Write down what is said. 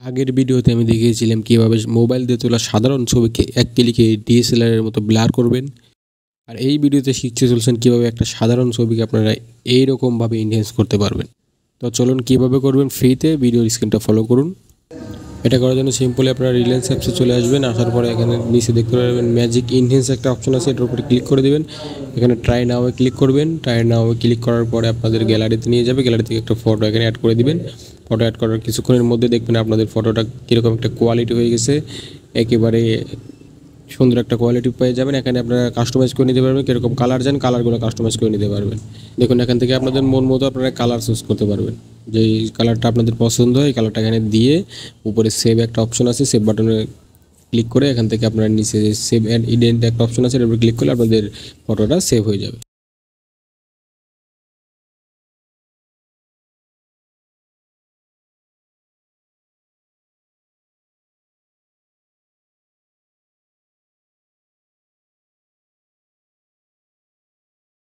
আগের ভিডিওতে আমি দেখিয়েছিলাম কীভাবে মোবাইল দিয়ে তোলা সাধারণ ছবিকে এক ক্লিকে ডিএসএলআর এর মতো ব্লার করবেন। আর এই ভিডিওতে শিখতে চলছেন কীভাবে একটা সাধারণ ছবিকে আপনারা এইরকমভাবে এনহ্যান্স করতে পারবেন। তো চলুন কীভাবে করবেন ফ্রিতে ভিডিওর স্ক্রিনটা ফলো করুন। এটা করার জন্য সিম্পলি আপনারা রিলায়েন্স অ্যাপসে চলে আসবেন। আসার পরে এখানে নিচে দেখতে পারবেন ম্যাজিক এনহ্যান্স একটা অপশন আছে, এটার উপরে ক্লিক করে দেবেন। এখানে ট্রাই নাওয়ে ক্লিক করবেন। ট্রাই নাওয়ে ক্লিক করার পরে আপনাদের গ্যালারিতে নিয়ে যাবে। গ্যালারি থেকে একটা ফটো এখানে অ্যাড করে দিবেন। ফটো অ্যাড করার কিছুক্ষণের মধ্যে দেখবেন আপনাদের ফটোটা কীরকম একটা কোয়ালিটি হয়ে গেছে, একেবারে সুন্দর একটা কোয়ালিটি পেয়ে যাবেন। এখানে আপনারা কাস্টমাইজ করে নিতে পারবেন, কীরকম কালার চান কালারগুলো কাস্টমাইজ করে নিতে পারবেন। দেখুন এখান থেকে আপনাদের মন মতো আপনারা কালার চুজ করতে পারবেন। যেই কালারটা আপনাদের পছন্দ হয় এই কালারটা এখানে দিয়ে উপরে সেভ একটা অপশন আছে, সেভ বাটনে ক্লিক করে এখান থেকে আপনারা নিচে সেভ অ্যান্ড ইডেন্ট একটা অপশন আছে, এর উপরে ক্লিক করলে আপনাদের ফটোটা সেভ হয়ে যাবে।